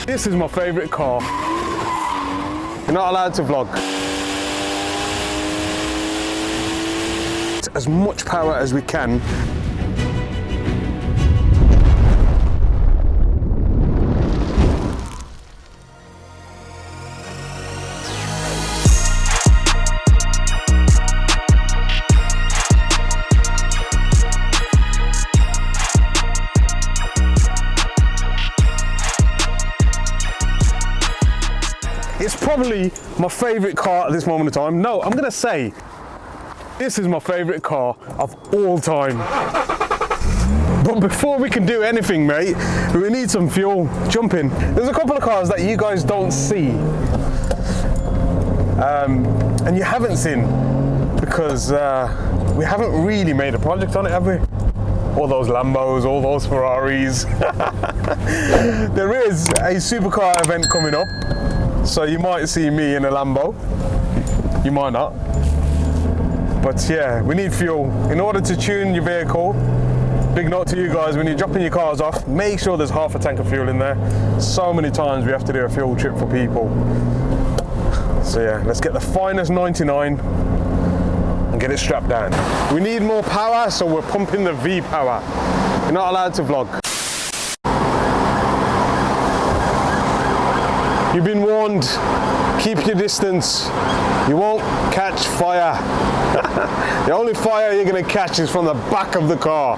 This is my favourite car. You're not allowed to vlog. As much power as we can. It's probably my favourite car at this moment in time. No, I'm going to say this is my favourite car of all time. But before we can do anything, mate, we need some fuel. Jump in. There's a couple of cars that you guys don't see. And you haven't seen because we haven't really made a project on it, have we? All those Lambos, all those Ferraris. There is a supercar event coming up. So you might see me in a Lambo, you might not. But yeah, we need fuel. In order to tune your vehicle, big note to you guys, when you're dropping your cars off, make sure there's half a tank of fuel in there. So many times we have to do a fuel trip for people. So yeah, let's get the finest 99 and get it strapped down. We need more power, so we're pumping the V power. You're not allowed to vlog. You've been warned, keep your distance. You won't catch fire. The only fire you're gonna catch is from the back of the car.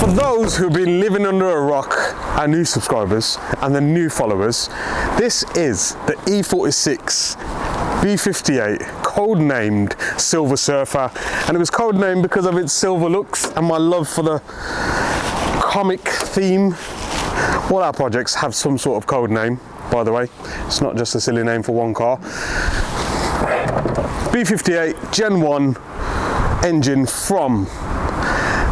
For those who've been living under a rock, our new subscribers and the new followers, this is the E46 B58, codenamed Silver Surfer. And it was codenamed because of its silver looks and my love for the comic theme. All our projects have some sort of code name, by the way. It's not just a silly name for one car. B58 Gen 1 engine from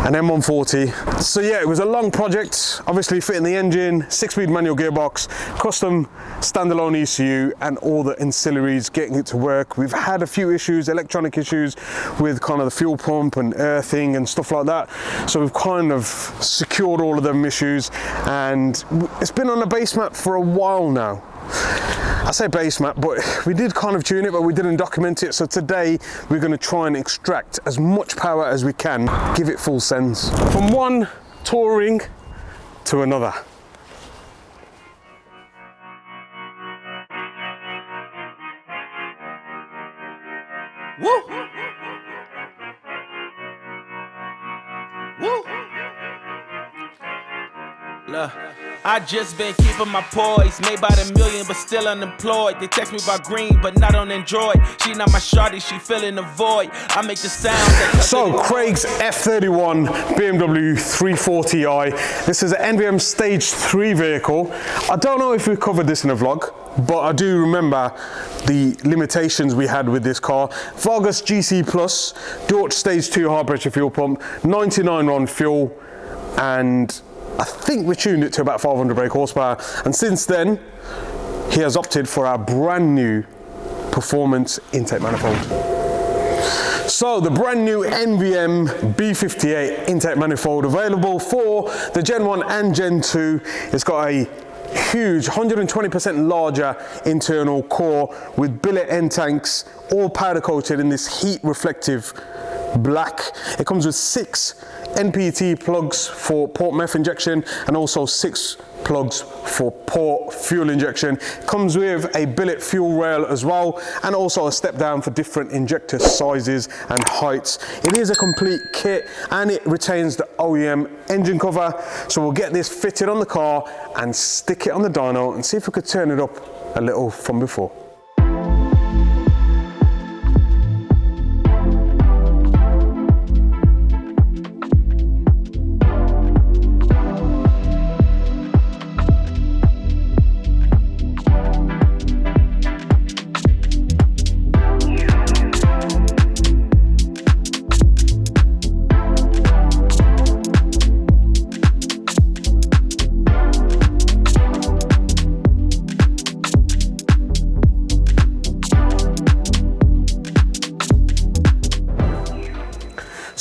an M140. So yeah, it was a long project, obviously fitting the engine, 6-speed manual gearbox, custom standalone ECU and all the ancillaries, getting it to work. We've had a few issues, electronic issues with kind of the fuel pump and earthing and stuff like that. So we've kind of secured all of them issues and it's been on a base map for a while now. I say base map, but we did kind of tune it, but we didn't document it. So today we're going to try and extract as much power as we can, give it full sends. From one Touring to another. Woo! Woo! Look, I just been keeping my poise, made by the million but still unemployed. They text me about green but not on Android. She not my shawty, she filling the void. I make the sound. So Craig's F31 BMW 340i. This is an NVM Stage 3 vehicle. I don't know if we covered this in a vlog, but I do remember the limitations we had with this car. VARGAS GC+, Dutch Stage 2 high pressure fuel pump, 99 RON fuel, and I think we tuned it to about 500 brake horsepower. And since then, he has opted for our brand new performance intake manifold. So the brand new NVM B58 intake manifold available for the Gen 1 and Gen 2. It's got a huge 120% larger internal core with billet end tanks, all powder coated in this heat reflective black. It comes with 6 NPT plugs for port meth injection and also 6 plugs for port fuel injection. Comes with a billet fuel rail as well and also a step down for different injector sizes and heights. It is a complete kit and it retains the OEM engine cover. So we'll get this fitted on the car and stick it on the dyno and see if we could turn it up a little from before.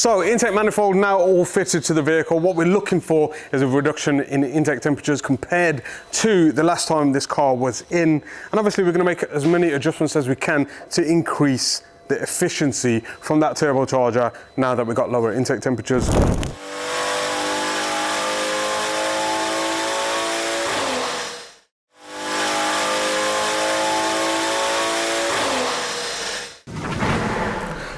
So intake manifold now all fitted to the vehicle. What we're looking for is a reduction in intake temperatures compared to the last time this car was in. And obviously we're going to make as many adjustments as we can to increase the efficiency from that turbocharger now that we've got lower intake temperatures.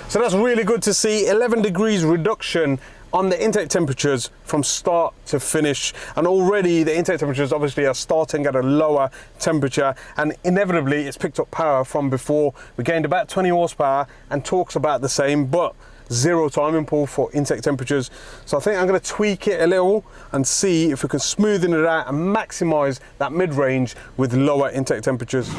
So that's really good to see, 11 degrees reduction on the intake temperatures from start to finish. And already the intake temperatures obviously are starting at a lower temperature, and inevitably it's picked up power from before. We gained about 20 horsepower and torque's about the same, but zero timing pull for intake temperatures. So I think I'm going to tweak it a little and see if we can smoothen it out and maximize that mid-range with lower intake temperatures.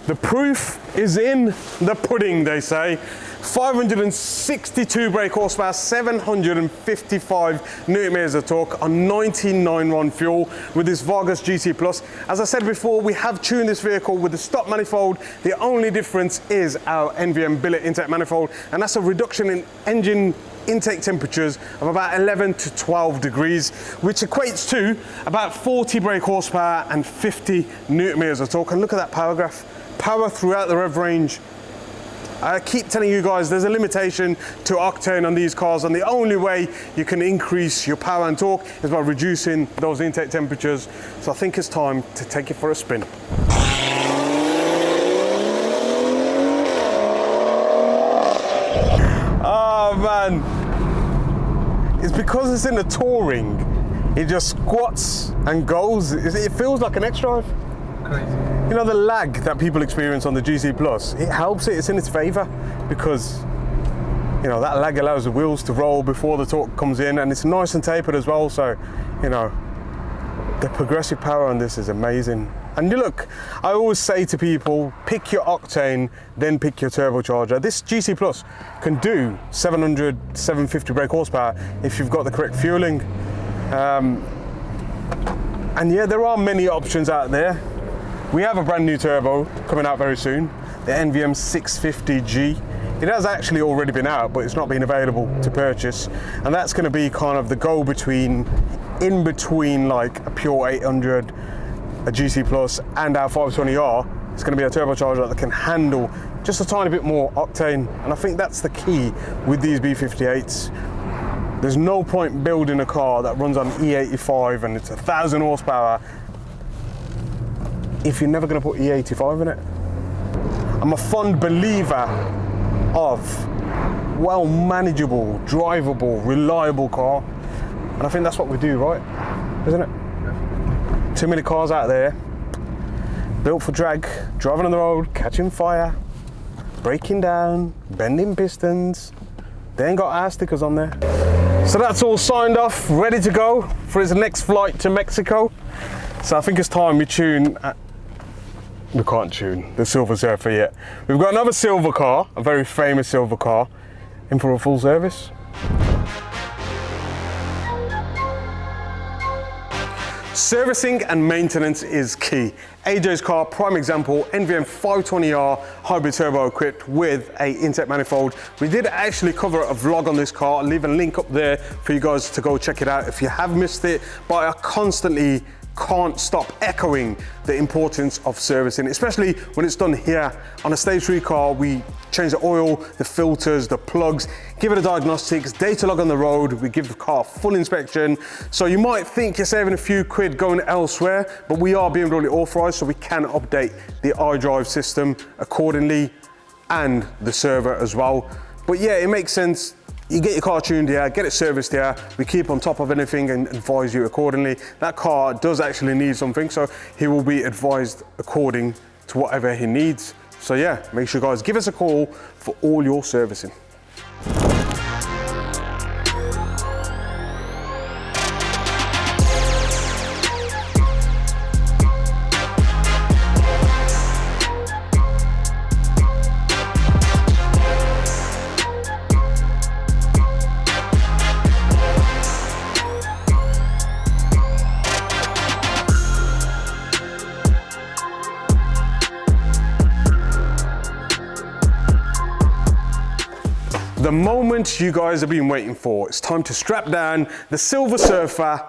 The proof is in the pudding, they say. 562 brake horsepower, 755 Newton meters of torque on 99.1 fuel with this VARGAS GC+. As I said before, we have tuned this vehicle with the stock manifold. The only difference is our NVM Billet intake manifold, and that's a reduction in engine intake temperatures of about 11 to 12 degrees, which equates to about 40 brake horsepower and 50 Newton meters of torque. And look at that power graph. Power throughout the rev range. I keep telling you guys there's a limitation to octane on these cars, and the only way you can increase your power and torque is by reducing those intake temperatures. So I think it's time to take it for a spin. Oh man, it's because it's in the Touring, it just squats and goes. It feels like an X-Drive. Crazy. You know, the lag that people experience on the GC+, it helps it, it's in its favor, because you know that lag allows the wheels to roll before the torque comes in, and it's nice and tapered as well. So you know, the progressive power on this is amazing. And you look, I always say to people, pick your octane, then pick your turbocharger. This GC+ can do 700, 750 brake horsepower if you've got the correct fueling. And yeah, there are many options out there. We have a brand new turbo coming out very soon, the NVM 650G. It has actually already been out, but it's not been available to purchase. And that's going to be kind of the go-between, in between like a pure 800, a GC+ and our 520R. It's going to be a turbocharger that can handle just a tiny bit more octane. And I think that's the key with these B58s. There's no point building a car that runs on E85 and it's 1,000 horsepower if you're never going to put E85 in it. I'm a fond believer of well manageable, drivable, reliable car, and I think that's what we do, right? Isn't it? Too many cars out there built for drag, driving on the road, catching fire, breaking down, bending pistons. They ain't got air stickers on there. So that's all signed off, ready to go for his next flight to Mexico. So I think it's time we tune. We can't tune the Silver Surfer yet. We've got another silver car, a very famous silver car, in for a full service. Servicing and maintenance is key. AJ's car, prime example, NVM 520R hybrid turbo equipped with a intake manifold. We did actually cover a vlog on this car. I'll leave a link up there for you guys to go check it out if you have missed it. But I constantly can't stop echoing the importance of servicing, especially when it's done here on a stage 3 car. We change the oil, the filters, the plugs, give it a diagnostics, data log on the road. We give the car full inspection. So you might think you're saving a few quid going elsewhere, but we are BMW authorized, so we can update the iDrive system accordingly and the server as well. But yeah, it makes sense. You get your car tuned here, get it serviced here. We keep on top of anything and advise you accordingly. That car does actually need something, so he will be advised according to whatever he needs. So yeah, make sure you guys give us a call for all your servicing. the moment you guys have been waiting for. It's time to strap down the Silver Surfer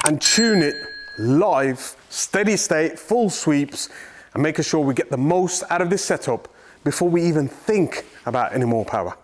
and tune it live, steady state, full sweeps, and making sure we get the most out of this setup before we even think about any more power.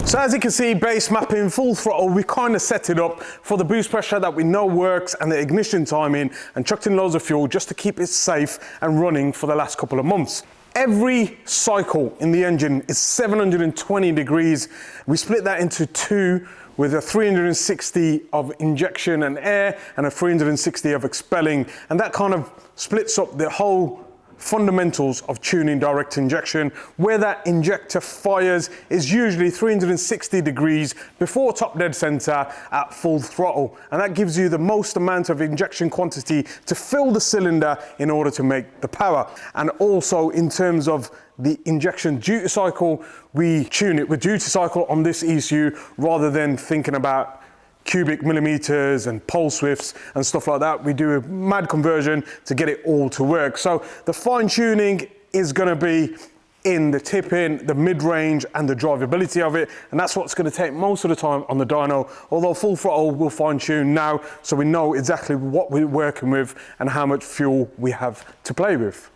So as you can see, base mapping, full throttle, we kind of set it up for the boost pressure that we know works and the ignition timing, and chucked in loads of fuel just to keep it safe and running for the last couple of months. Every cycle in the engine is 720 degrees. We split that into two, with a 360 of injection and air and a 360 of expelling, and that kind of splits up the whole fundamentals of tuning direct injection. Where that injector fires is usually 360 degrees before top dead center at full throttle, and that gives you the most amount of injection quantity to fill the cylinder in order to make the power. And also in terms of the injection duty cycle, we tune it with duty cycle on this ECU rather than thinking about cubic millimeters and pulse widths and stuff like that. We do a mad conversion to get it all to work. So the fine tuning is going to be in the tipping, the mid-range and the drivability of it, and that's what's going to take most of the time on the dyno, although full throttle will fine tune now, so we know exactly what we're working with and how much fuel we have to play with.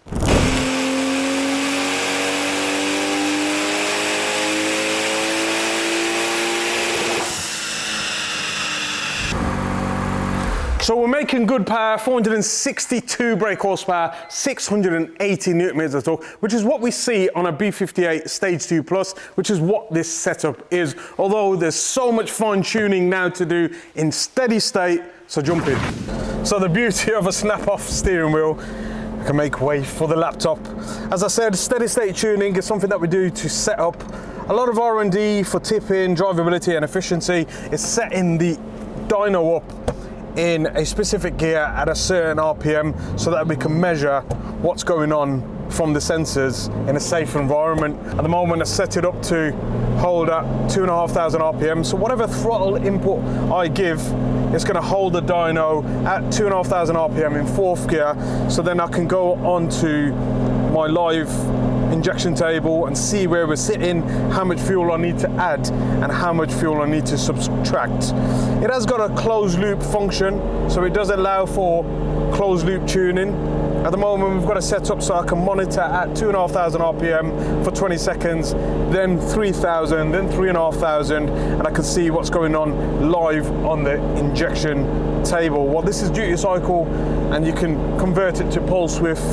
So we're making good power, 462 brake horsepower, 680 newton meters of torque, which is what we see on a B58 Stage 2 Plus, which is what this setup is. Although there's so much fine tuning now to do in steady state, so jump in. So the beauty of a snap-off steering wheel, I can make way for the laptop. As I said, steady state tuning is something that we do to set up. A lot of R&D for tipping, drivability and efficiency is setting the dyno up in a specific gear at a certain RPM so that we can measure what's going on from the sensors in a safe environment. At the moment I set it up to hold at 2,500 RPM, so whatever throttle input I give, it's going to hold the dyno at 2,500 RPM in fourth gear, so then I can go on to my live injection table and see where we're sitting, how much fuel I need to add and how much fuel I need to subtract. It has got a closed loop function, so it does allow for closed loop tuning. At the moment we've got it set up so I can monitor at 2,500 RPM for 20 seconds, then 3,000, then 3,500, and I can see what's going on live on the injection table. Well, this is duty cycle and you can convert it to pulse width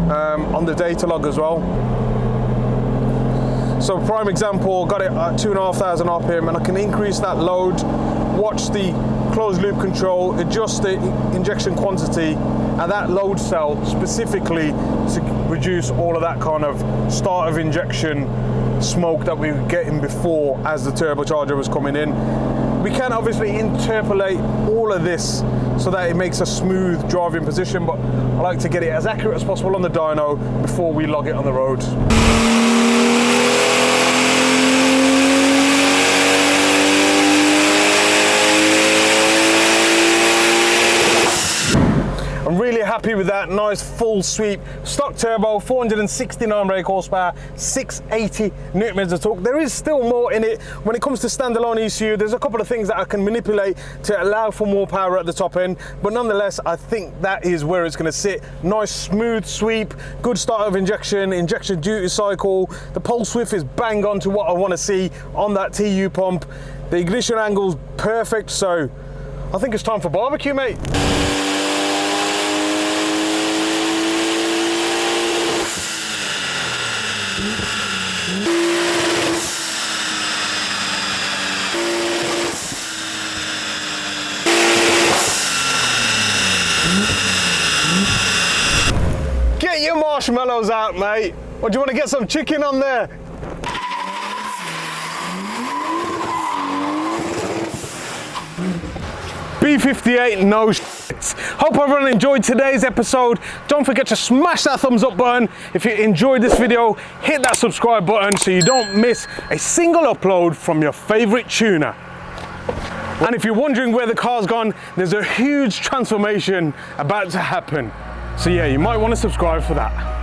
on the data log as well. So prime example, got it at 2,500 RPM and I can increase that load, watch the closed loop control, adjust the injection quantity at that load cell specifically to reduce all of that kind of start of injection smoke that we were getting before as the turbocharger was coming in. We can obviously interpolate all of this so that it makes a smooth driving position, but I like to get it as accurate as possible on the dyno before we log it on the road. I'm really happy with that, nice full sweep, stock turbo, 469 brake horsepower, 680 newton meters of torque. There is still more in it. When it comes to standalone ECU, there's a couple of things that I can manipulate to allow for more power at the top end, but nonetheless, I think that is where it's gonna sit. Nice smooth sweep, good start of injection duty cycle. The pulse width is bang on to what I wanna see on that TU pump. The ignition angle's perfect, so I think it's time for barbecue, mate. Get your marshmallows out, mate. Or do you want to get some chicken on there? B58, no shit. Hope everyone enjoyed today's episode. Don't forget to smash that thumbs up button. If you enjoyed this video, hit that subscribe button so you don't miss a single upload from your favorite tuner. And if you're wondering where the car's gone, there's a huge transformation about to happen. So yeah, you might want to subscribe for that.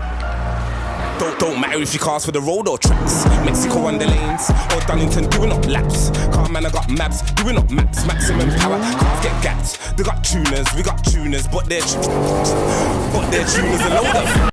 Don't matter if you cars for the road or tracks. Mexico on the lanes or Donington doing up laps. Car man, I got maps doing up maps. Maximum power, cars get gapped. They got tuners, we got tuners, but they're tuners are loaded.